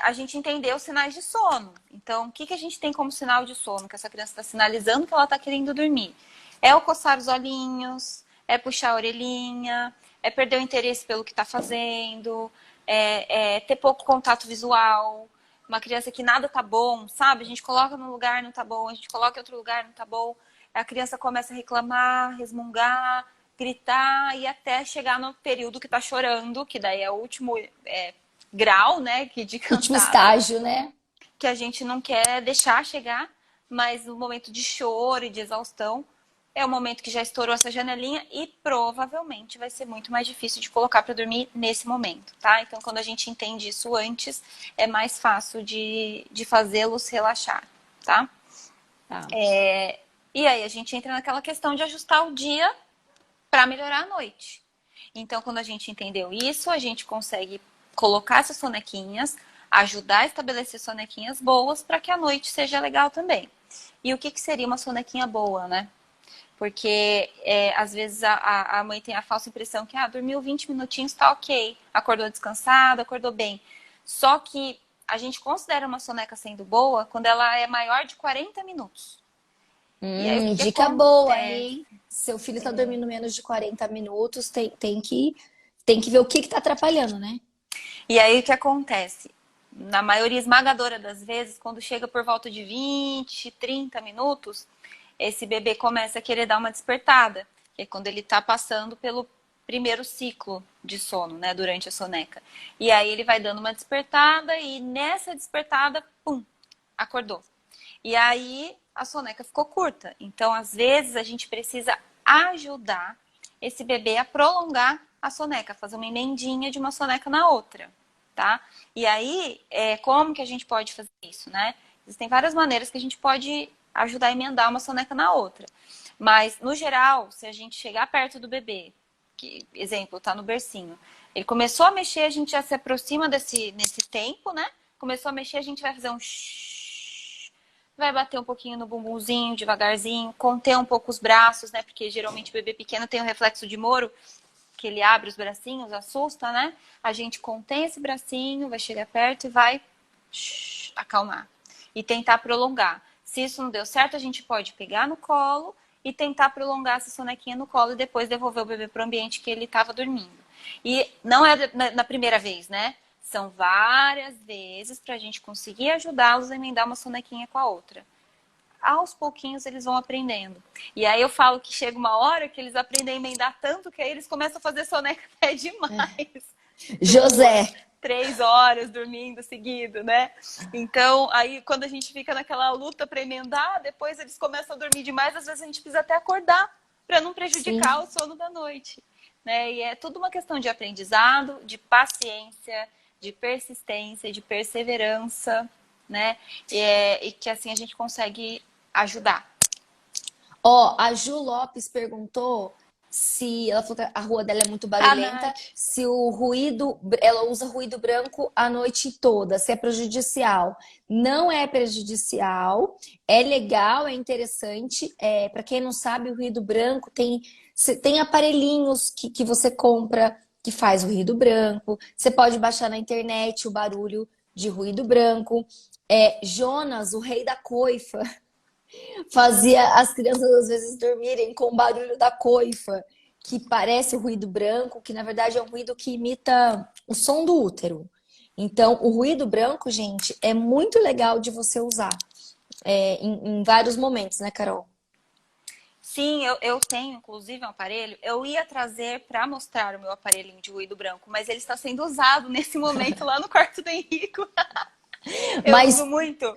A: a gente entendeu os sinais de sono. Então, o que a gente tem como sinal de sono? Que essa criança está sinalizando que ela está querendo dormir. É o coçar os olhinhos, é puxar a orelhinha, é perder o interesse pelo que está fazendo, é ter pouco contato visual. Uma criança que nada tá bom, sabe? A gente coloca num lugar, não tá bom. A gente coloca em outro lugar, não tá bom. A criança começa a reclamar, resmungar, gritar e até chegar no período que tá chorando, que daí é o último grau, né, de
B: Último
A: cansaço,
B: estágio, né?
A: que a gente não quer deixar chegar, mas no momento de choro e de exaustão é o momento que já estourou essa janelinha e provavelmente vai ser muito mais difícil de colocar para dormir nesse momento, tá? Então, quando a gente entende isso antes, é mais fácil de fazê-los relaxar, tá?
B: Tá.
A: E aí a gente entra naquela questão de ajustar o dia para melhorar a noite. Então, quando a gente entendeu isso, a gente consegue colocar essas sonequinhas, ajudar a estabelecer sonequinhas boas para que a noite seja legal também. E o que seria uma sonequinha boa, né? Porque às vezes a mãe tem a falsa impressão que dormiu 20 minutinhos, tá ok, acordou descansada, acordou bem. Só que a gente considera uma soneca sendo boa quando ela é maior de 40 minutos. E aí o que
B: Dica boa,
A: acontece?
B: hein? Seu filho tá dormindo menos de 40 minutos, tem que ver o que tá atrapalhando, né?
A: E aí o que acontece? Na maioria esmagadora das vezes, quando chega por volta de 20, 30 minutos, esse bebê começa a querer dar uma despertada, que é quando ele está passando pelo primeiro ciclo de sono, né, durante a soneca. E aí ele vai dando uma despertada e nessa despertada, pum, acordou. E aí a soneca ficou curta. Então, às vezes, a gente precisa ajudar esse bebê a prolongar a soneca, fazer uma emendinha de uma soneca na outra, tá? E aí, como que a gente pode fazer isso, né? Existem várias maneiras que a gente pode ajudar a emendar uma soneca na outra. Mas, no geral, se a gente chegar perto do bebê, que, exemplo, tá no bercinho, ele começou a mexer, a gente já se aproxima nesse tempo, né? Começou a mexer, a gente vai fazer um shhh, vai bater um pouquinho no bumbumzinho, devagarzinho, conter um pouco os braços, né? Porque geralmente o bebê pequeno tem o reflexo de Moro, que ele abre os bracinhos, assusta, né? A gente contém esse bracinho, vai chegar perto e vai acalmar. E tentar prolongar. Se isso não deu certo, a gente pode pegar no colo e tentar prolongar essa sonequinha no colo e depois devolver o bebê para o ambiente que ele estava dormindo. E não é na primeira vez, né? São várias vezes para a gente conseguir ajudá-los a emendar uma sonequinha com a outra. Aos pouquinhos eles vão aprendendo. E aí eu falo que chega uma hora que eles aprendem a emendar tanto que aí eles começam a fazer soneca até demais.
B: José.
A: 3 horas dormindo seguido, né? Então, aí quando a gente fica naquela luta para emendar, depois eles começam a dormir demais, às vezes a gente precisa até acordar para não prejudicar o sono da noite, né? E é tudo uma questão de aprendizado, de paciência, de persistência, de perseverança, né? E que assim a gente consegue ajudar.
B: Ó, a Ju Lopes perguntou se ela falou que a rua dela é muito barulhenta, se o ruído, ela usa ruído branco a noite toda, se é prejudicial. Não é prejudicial, é legal, é interessante. Para quem não sabe, o ruído branco tem aparelhinhos que você compra que faz ruído branco. Você pode baixar na internet o barulho de ruído branco. Jonas, o rei da coifa, fazia as crianças às vezes dormirem com o barulho da coifa, que parece o ruído branco, que na verdade é um ruído que imita o som do útero. Então, o ruído branco, gente, é muito legal de você usar em vários momentos, né, Carol?
A: Sim, eu tenho, inclusive, um aparelho. Eu ia trazer para mostrar o meu aparelhinho de ruído branco, mas ele está sendo usado nesse momento lá no quarto do Henrico. Eu uso
B: Mas,
A: muito.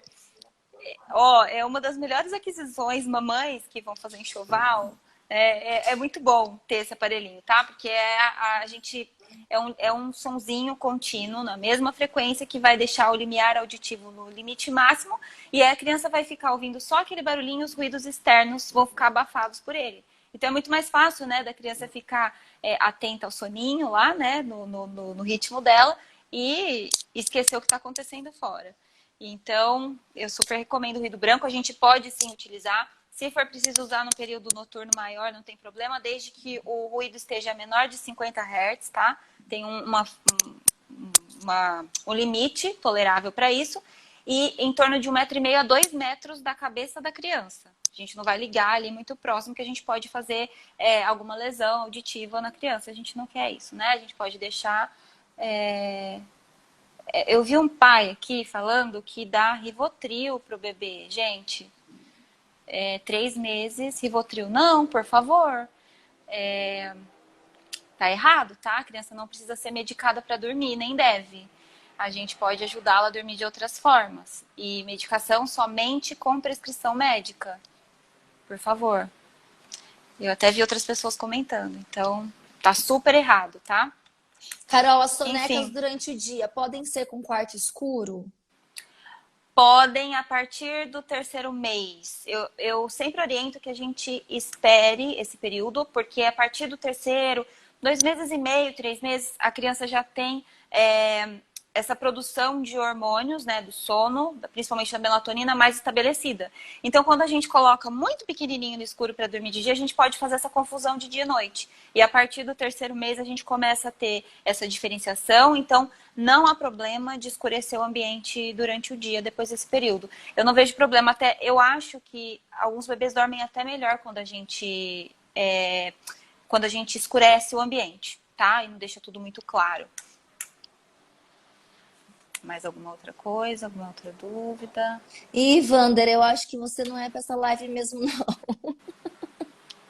A: Ó, é uma das melhores aquisições, mamães que vão fazer enxoval. É muito bom ter esse aparelhinho, tá? Porque a gente é um sonzinho contínuo na mesma frequência que vai deixar o limiar auditivo no limite máximo e aí a criança vai ficar ouvindo só aquele barulhinho, os ruídos externos vão ficar abafados por ele. Então é muito mais fácil, né, da criança ficar atenta ao soninho lá, né, no ritmo dela e esquecer o que está acontecendo fora. Então, eu super recomendo o ruído branco. A gente pode sim utilizar. Se for preciso usar no período noturno maior, não tem problema, desde que o ruído esteja menor de 50 Hz, tá? Tem um limite tolerável para isso. E em torno de 1,5 m a 2 metros da cabeça da criança. A gente não vai ligar ali muito próximo, que a gente pode fazer alguma lesão auditiva na criança. A gente não quer isso, né? A gente pode deixar... Eu vi um pai aqui falando que dá Rivotril pro bebê. Gente, 3 meses, Rivotril não, por favor. Tá errado, tá? A criança não precisa ser medicada para dormir, nem deve. A gente pode ajudá-la a dormir de outras formas. E medicação somente com prescrição médica. Por favor. Eu até vi outras pessoas comentando. Então, tá super errado, tá?
B: Carol, as sonecas
A: Enfim.
B: durante o dia podem ser com quarto escuro?
A: Podem a partir do 3º mês. Eu sempre oriento que a gente espere esse período, porque a partir do 3º, 2 meses e meio, 3 meses, a criança já tem essa produção de hormônios, né, do sono, principalmente da melatonina, mais estabelecida. Então, quando a gente coloca muito pequenininho no escuro para dormir de dia, a gente pode fazer essa confusão de dia e noite. E a partir do 3º mês, a gente começa a ter essa diferenciação. Então, não há problema de escurecer o ambiente durante o dia, depois desse período. Eu não vejo problema, até eu acho que alguns bebês dormem até melhor quando a gente escurece o ambiente, tá? E não deixa tudo muito claro. Mais alguma outra coisa? Alguma outra dúvida?
B: Ih, Wander, eu acho que você não é pra essa live mesmo, não.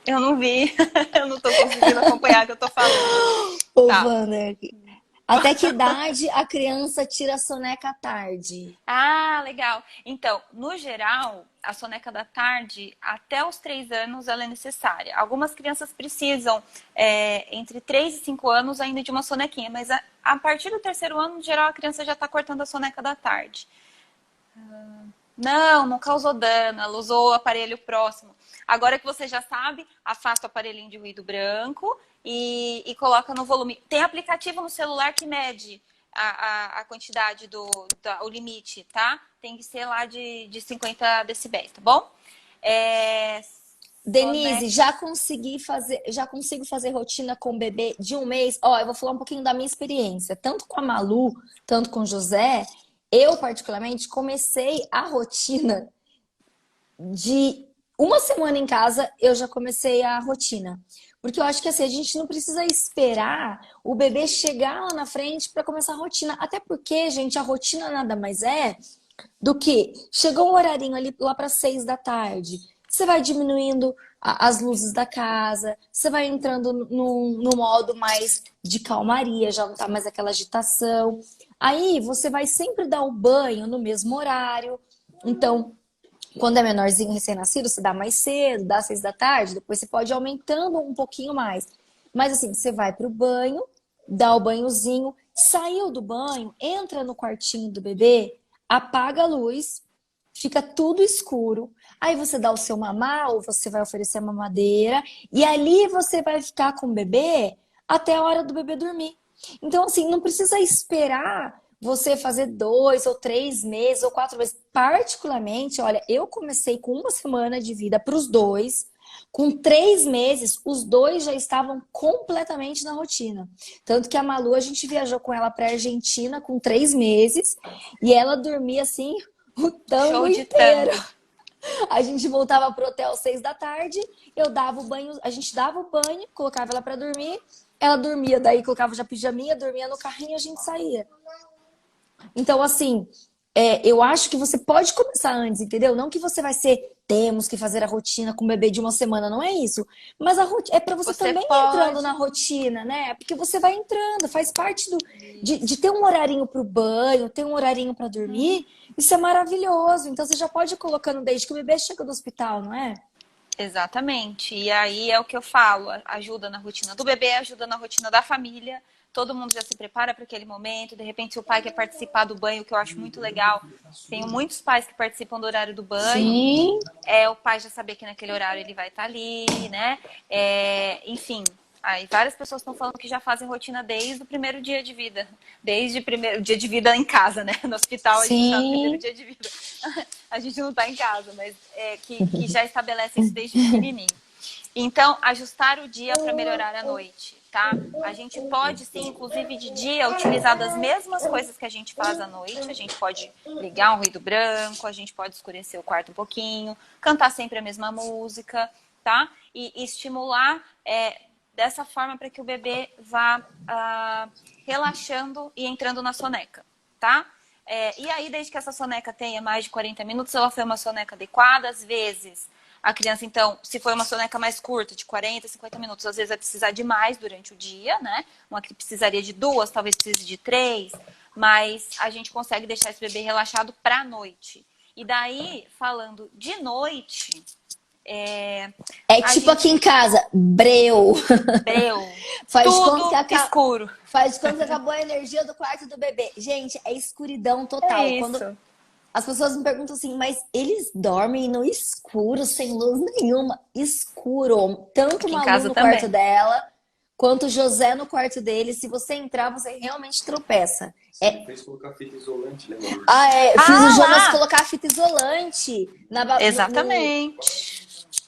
A: Eu não vi. Eu não tô conseguindo acompanhar o que eu tô falando.
B: Ô,
A: Tá.
B: Wander, até que idade a criança tira a soneca à tarde?
A: Ah, legal. Então, no geral, a soneca da tarde, até os 3 anos, ela é necessária. Algumas crianças precisam, entre 3 e 5 anos, ainda de uma sonequinha, mas a partir do 3º ano, no geral, a criança já está cortando a soneca da tarde. Não causou dano, ela usou o aparelho próximo. Agora que você já sabe, afasta o aparelhinho de ruído branco e coloca no volume. Tem aplicativo no celular que mede a quantidade o limite, tá? Tem que ser lá de 50 decibéis, tá bom?
B: Denise, já consigo fazer rotina com o bebê de 1 mês? Ó, eu vou falar um pouquinho da minha experiência. Tanto com a Malu, tanto com o José, eu particularmente comecei a rotina de 1 semana em casa, eu já comecei a rotina. Porque eu acho que assim, a gente não precisa esperar o bebê chegar lá na frente para começar a rotina. Até porque, gente, a rotina nada mais é do que chegou um horarinho ali lá para 6 da tarde. Você vai diminuindo as luzes da casa, você vai entrando no modo mais de calmaria, já não tá mais aquela agitação. Aí você vai sempre dar o banho no mesmo horário. Então, quando é menorzinho, recém-nascido, você dá mais cedo, dá às 6 da tarde, depois você pode ir aumentando um pouquinho mais. Mas assim, você vai pro banho, dá o banhozinho, saiu do banho, entra no quartinho do bebê, apaga a luz, fica tudo escuro. Aí você dá o seu mamar, ou você vai oferecer a mamadeira, e ali você vai ficar com o bebê até a hora do bebê dormir. Então, assim, não precisa esperar você fazer 2 ou 3 meses ou 4 meses. Particularmente, olha, eu comecei com 1 semana de vida para os dois. Com 3 meses, os dois já estavam completamente na rotina. Tanto que a Malu, a gente viajou com ela para a Argentina com 3 meses e ela dormia assim o tango
A: Show de
B: inteiro.
A: tango.
B: A gente voltava pro hotel às 6 da tarde, eu dava o banho, a gente dava o banho, colocava ela pra dormir, ela dormia, daí colocava já pijaminha, dormia no carrinho e a gente saía. Então, assim, eu acho que você pode começar antes, entendeu? Não que você vai ser, temos que fazer a rotina com o bebê de uma semana, não é isso. Mas a rotina é para você
A: Você
B: também ir entrando
A: pode.
B: na rotina, né? Porque você vai entrando, faz parte de ter um horarinho para o banho, ter um horarinho para
A: Uhum.
B: dormir. Isso é maravilhoso. Então você já pode ir colocando desde que o bebê chega do hospital, não é?
A: Exatamente. E aí é o que eu falo, ajuda na rotina do bebê, ajuda na rotina da família. Todo mundo já se prepara para aquele momento. De repente, se o pai quer participar do banho, que eu acho muito legal. Tenho muitos pais que participam do horário do banho.
B: Sim.
A: O pai já saber que naquele horário ele vai estar ali, né? Enfim, aí várias pessoas estão falando que já fazem rotina desde o primeiro dia de vida. Desde o primeiro dia de vida em casa, né? No hospital a gente está no primeiro
B: Sim.
A: dia de vida. A gente não está em casa, mas que já estabelecem isso desde pequenininho. Então, ajustar o dia para melhorar a noite, tá? A gente pode, sim, inclusive de dia, utilizar das mesmas coisas que a gente faz à noite. A gente pode ligar um ruído branco, a gente pode escurecer o quarto um pouquinho, cantar sempre a mesma música, tá? E estimular dessa forma para que o bebê vá relaxando e entrando na soneca, tá? E aí, desde que essa soneca tenha mais de 40 minutos, ela foi uma soneca adequada, às vezes a criança, então, se for uma soneca mais curta, de 40, 50 minutos, às vezes vai precisar de mais durante o dia, né? Uma que precisaria de 2, talvez precise de 3, mas a gente consegue deixar esse bebê relaxado para a noite. E daí, falando de noite,
B: É
A: a
B: tipo aqui em
A: gente...
B: casa, breu.
A: Breu,
B: Faz de conta que
A: tudo escuro.
B: faz de conta que acabou a energia do quarto do bebê. Gente, é escuridão
A: É
B: total. Quando
A: isso.
B: as pessoas me perguntam assim, mas eles dormem no escuro, sem luz nenhuma? Escuro. Tanto
A: Aqui em
B: Malu
A: casa
B: no quarto
A: também.
B: dela, quanto o José no quarto dele. Se você entrar, você realmente tropeça.
D: Você me fez colocar fita isolante, né, Maurício?
B: Ah, é. Fiz o
A: Ah,
B: Jonas
A: lá!
B: colocar fita isolante
A: Exatamente.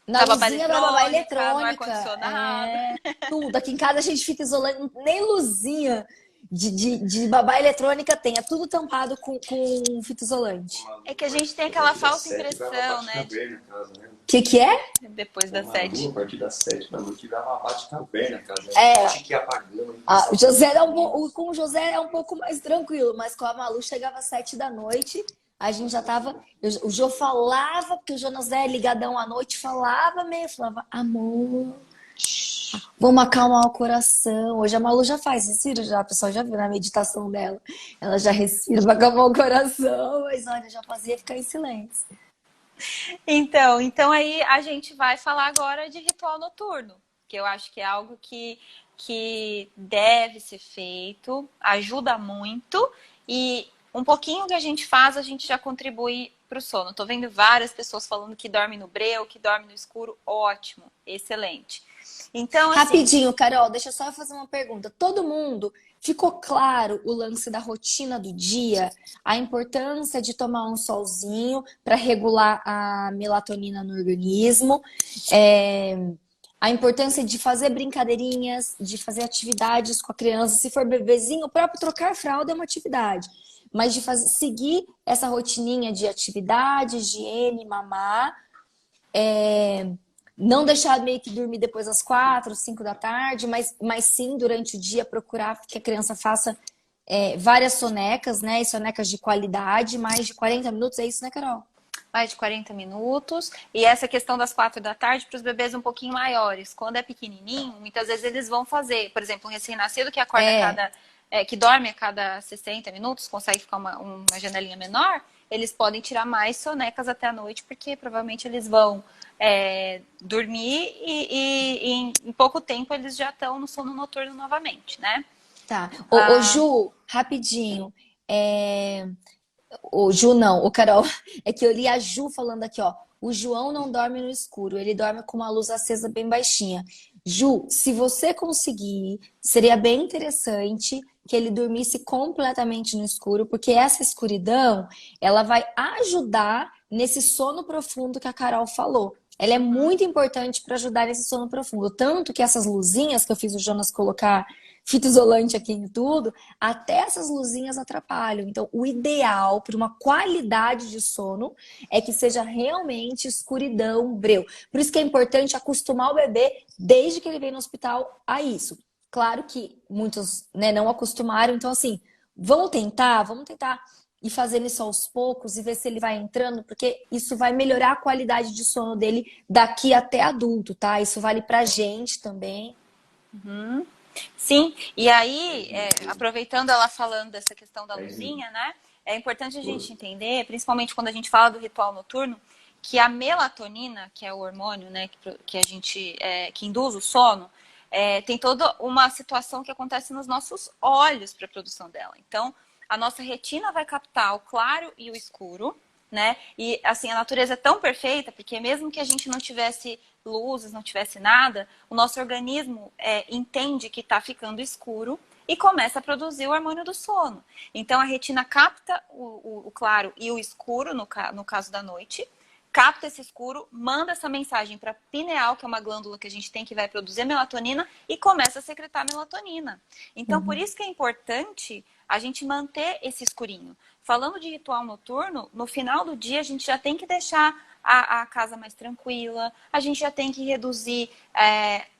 B: na
A: Na babá
B: luzinha da babá
A: eletrônica, no
B: eletrônica.
A: ar-condicionado.
B: É, tudo. Aqui em casa a gente fica isolando, nem luzinha de babá eletrônica tem. É tudo tampado com fita isolante.
A: É que a gente tem
D: A
A: aquela
D: partir das
A: falsa
D: 7 dava
A: impressão, né?
D: bate-caverna em casa, né?
B: Que é?
A: Depois
D: Com
A: das
D: a Malu,
A: 7.
D: a partir das 7 da noite, dava uma bate-caverna em casa.
B: É.
D: A gente que ia apagando.
B: O José era com o José é um pouco mais tranquilo, mas com a Malu chegava às 7 da noite, a gente já tava. O Jô falava, porque o Jonas é ligadão à noite, falava meio, falava, amor, vamos acalmar o coração. Hoje a Malu já faz, respira já, a pessoa já viu na meditação dela. Ela já respira pra acalmar o coração, mas olha, já fazia ficar em silêncio.
A: Então aí a gente vai falar agora de ritual noturno, que eu acho que é algo que deve ser feito, ajuda muito e um pouquinho que a gente faz, a gente já contribui para o sono. Tô vendo várias pessoas falando que dorme no breu, que dorme no escuro, ótimo, excelente. Então, assim,
B: Rapidinho, Carol, deixa eu só fazer uma pergunta. Todo mundo ficou claro o lance da rotina do dia, a importância de tomar um solzinho para regular a melatonina no organismo, é, a importância de fazer brincadeirinhas, de fazer atividades com a criança. Se for bebezinho, o próprio trocar fralda é uma atividade. Mas de seguir essa rotininha de atividade, higiene, mamar. Não deixar meio que dormir depois das 4, 5 da tarde, mas sim durante o dia procurar que a criança faça várias sonecas, né? E sonecas de qualidade, mais de 40 minutos, é isso, né, Carol?
A: mais de 40 minutos. E essa questão das 4 da tarde para os bebês um pouquinho maiores. Quando é pequenininho, muitas vezes eles vão fazer, por exemplo, um recém-nascido que acorda que dorme a cada 60 minutos, consegue ficar uma janelinha menor, eles podem tirar mais sonecas até a noite, porque provavelmente eles vão dormir e em pouco tempo eles já estão no sono noturno novamente, né?
B: Tá. Ô, Ju, rapidinho. O Ju não, o Carol. É que eu li a Ju falando aqui, ó. O João não dorme no escuro, ele dorme com uma luz acesa bem baixinha. Ju, se você conseguir, seria bem interessante que ele dormisse completamente no escuro, porque essa escuridão, ela vai ajudar nesse sono profundo que a Carol falou. ela é muito importante para ajudar nesse sono profundo. Tanto que essas luzinhas que eu fiz o Jonas colocar fita isolante aqui em tudo, até essas luzinhas atrapalham. Então, o ideal para uma qualidade de sono é que seja realmente escuridão, breu. Por isso que é importante acostumar o bebê desde que ele vem no hospital a isso. Claro que muitos, né, não acostumaram, então assim, vamos tentar ir fazendo isso aos poucos e ver se ele vai entrando, porque isso vai melhorar a qualidade de sono dele daqui até adulto, tá? Isso vale pra gente também.
A: Uhum. Sim, e aí, aproveitando ela falando dessa questão da luzinha, né? É importante a gente entender, principalmente quando a gente fala do ritual noturno, que a melatonina, que é o hormônio, né, que a gente que induz o sono, tem toda uma situação que acontece nos nossos olhos para a produção dela. Então, a nossa retina vai captar o claro e o escuro, né? E assim, a natureza é tão perfeita, porque mesmo que a gente não tivesse luzes, não tivesse nada, o nosso organismo entende que está ficando escuro e começa a produzir o hormônio do sono. Então, a retina capta o claro e o escuro, no caso da noite, capta esse escuro, manda essa mensagem para a pineal, que é uma glândula que a gente tem que vai produzir melatonina, e começa a secretar melatonina. Então, por isso que é importante a gente manter esse escurinho. Falando de ritual noturno, no final do dia a gente já tem que deixar a casa mais tranquila, a gente já tem que reduzir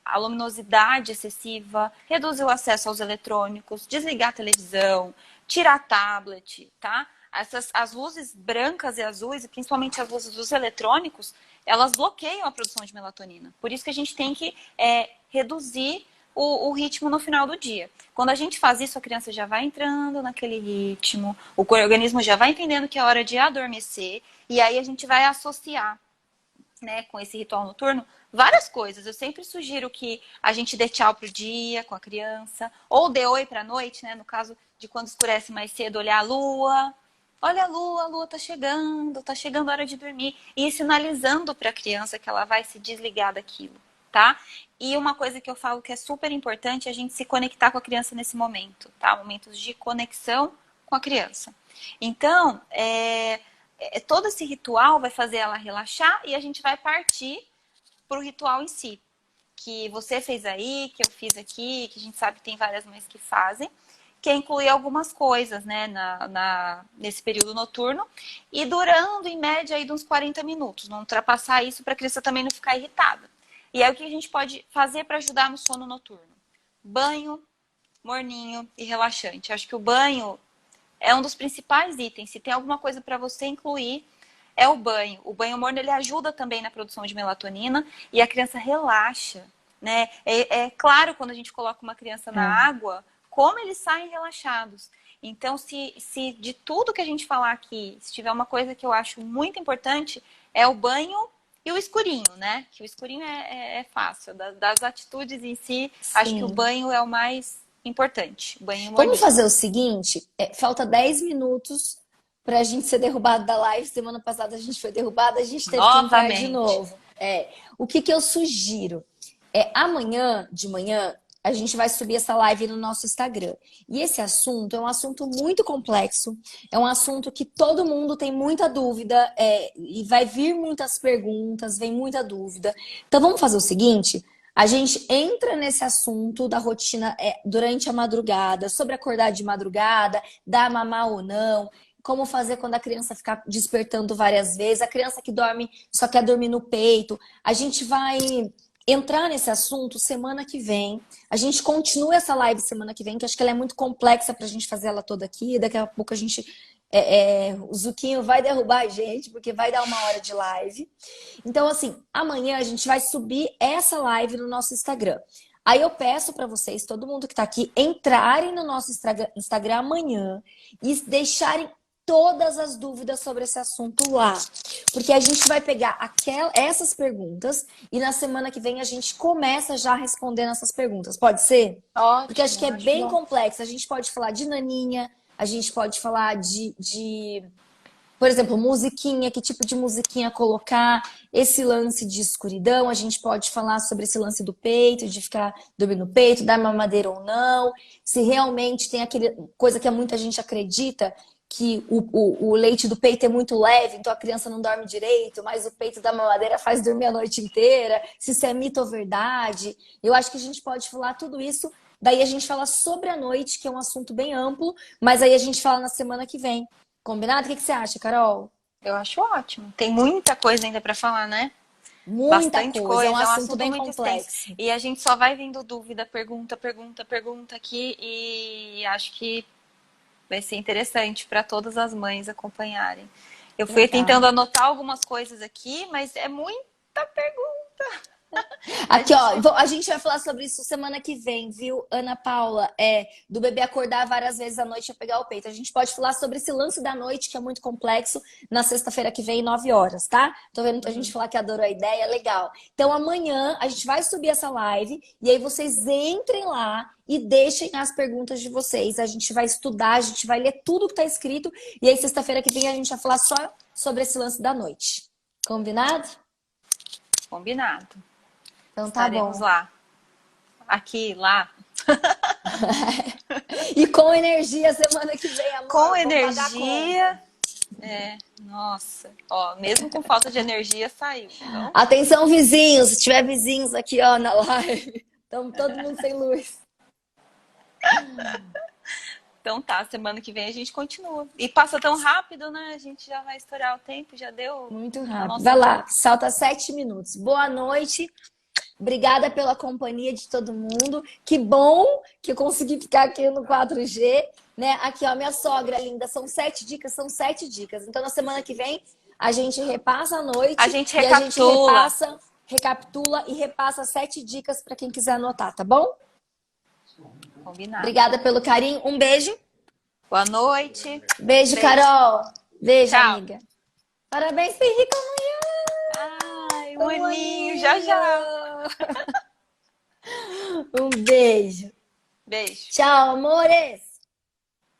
A: a luminosidade excessiva, reduzir o acesso aos eletrônicos, desligar a televisão, tirar tablet, tá? As luzes brancas e azuis, e principalmente as luzes dos eletrônicos, elas bloqueiam a produção de melatonina. Por isso que a gente tem que reduzir o ritmo no final do dia. Quando a gente faz isso, a criança já vai entrando naquele ritmo, o organismo já vai entendendo que é hora de adormecer, e aí a gente vai associar, né, com esse ritual noturno, várias coisas. Eu sempre sugiro que a gente dê tchau pro dia com a criança, ou dê oi pra noite, né, no caso de quando escurece mais cedo, olhar a lua. Olha a lua tá chegando a hora de dormir. E ir sinalizando para a criança que ela vai se desligar daquilo, tá? E uma coisa que eu falo que é super importante é a gente se conectar com a criança nesse momento, tá? Momentos de conexão com a criança. Então, todo esse ritual vai fazer ela relaxar e a gente vai partir para o ritual em si. Que você fez aí, que eu fiz aqui, que a gente sabe que tem várias mães que fazem, que é incluir algumas coisas, né, nesse período noturno, e durando, em média, aí, de uns 40 minutos. Não ultrapassar isso para a criança também não ficar irritada. E aí, o que a gente pode fazer para ajudar no sono noturno? Banho, morninho e relaxante. Acho que o banho é um dos principais itens. Se tem alguma coisa para você incluir, é o banho. O banho morno, ele ajuda também na produção de melatonina e a criança relaxa, né? É claro, quando a gente coloca uma criança na água, como eles saem relaxados. Então, se de tudo que a gente falar aqui, se tiver uma coisa que eu acho muito importante, é o banho e o escurinho, né? Que o escurinho é fácil. Das atitudes em si,
B: Sim.
A: acho que o banho é o mais importante. Banho
B: Vamos
A: morninho.
B: fazer o seguinte, falta 10 minutos pra gente ser derrubado da live. Semana passada a gente foi derrubada, a gente teve que entrar de
A: Novamente.
B: novo. O que eu sugiro? Amanhã de manhã a gente vai subir essa live no nosso Instagram. E esse assunto é um assunto muito complexo, é um assunto que todo mundo tem muita dúvida, e vai vir muitas perguntas, vem muita dúvida. Então vamos fazer o seguinte, a gente entra nesse assunto da rotina durante a madrugada, sobre acordar de madrugada, dar mamar ou não, como fazer quando a criança ficar despertando várias vezes, a criança que dorme só quer dormir no peito. A gente vai entrar nesse assunto semana que vem. A gente continua essa live semana que vem, que acho que ela é muito complexa pra gente fazer ela toda aqui. Daqui a pouco a gente... o Zuquinho vai derrubar a gente, porque vai dar 1 hora de live. Então, assim, amanhã a gente vai subir essa live no nosso Instagram. Aí eu peço pra vocês, todo mundo que tá aqui, entrarem no nosso Instagram amanhã e deixarem todas as dúvidas sobre esse assunto lá. Porque a gente vai pegar essas perguntas e na semana que vem a gente começa já respondendo essas perguntas. Pode ser?
A: Ótimo,
B: Porque acho que é bem
A: bom.
B: complexo. A gente pode falar de naninha, a gente pode falar por exemplo, musiquinha, que tipo de musiquinha colocar, esse lance de escuridão, a gente pode falar sobre esse lance do peito, de ficar dormindo no peito, dar mamadeira ou não, se realmente tem aquele coisa que muita gente acredita, que o leite do peito é muito leve, então a criança não dorme direito, mas o peito da mamadeira faz dormir a noite inteira, se isso é mito ou verdade. Eu acho que a gente pode falar tudo isso, daí a gente fala sobre a noite, que é um assunto bem amplo, mas aí a gente fala na semana que vem. Combinado? O que você acha, Carol?
A: Eu acho ótimo. Tem muita coisa ainda para falar, né?
B: Muita
A: Bastante
B: coisa, é um
A: coisa, é um
B: assunto
A: assunto
B: bem
A: muito
B: complexo.
A: extenso. E a gente só vai vendo dúvida, pergunta aqui, e acho que vai ser interessante para todas as mães acompanharem. Eu fui
B: Legal.
A: tentando anotar algumas coisas aqui, mas é muita pergunta.
B: Aqui, ó, a gente vai falar sobre isso semana que vem, viu, Ana Paula? Do bebê acordar várias vezes à noite a pegar o peito. A gente pode falar sobre esse lance da noite, que é muito complexo, na sexta-feira que vem, 9 horas, tá? Tô vendo muita gente falar que adorou a ideia, legal. Então, amanhã a gente vai subir essa live e aí vocês entrem lá e deixem as perguntas de vocês. A gente vai estudar, a gente vai ler tudo que tá escrito e aí sexta-feira que vem a gente vai falar só sobre esse lance da noite. Combinado?
A: Combinado.
B: Então tá
A: Estaremos
B: bom.
A: lá. Aqui, lá.
B: E com energia semana que vem, amor.
A: Com
B: Vamos
A: energia. Nossa. Ó, mesmo com falta de energia, saiu. Então,
B: atenção, vizinhos. Se tiver vizinhos aqui, ó, na live. Estamos todo mundo sem luz.
A: então tá, semana que vem a gente continua. E passa tão rápido, né? A gente já vai estourar o tempo, já deu.
B: Muito
A: a
B: rápido.
A: nossa
B: Vai lá,
A: hora.
B: salta 7 minutos. Boa noite. Obrigada pela companhia de todo mundo. Que bom que eu consegui ficar aqui no 4G, né? Aqui, ó, minha sogra linda. São 7 dicas, são 7 dicas. Então, na semana que vem, a gente repassa a noite.
A: A gente
B: e a gente
A: recapitula.
B: recapitula e repassa 7 dicas para quem quiser anotar, tá bom?
A: Combinado.
B: Obrigada pelo carinho. Um beijo.
A: Boa noite.
B: Beijo,
A: Beijo.
B: Carol. Beijo,
A: Tchau.
B: amiga. Parabéns, Henrique, amanhã.
A: Ai, um aninho, já.
B: Um beijo.
A: Beijo.
B: Tchau, amores.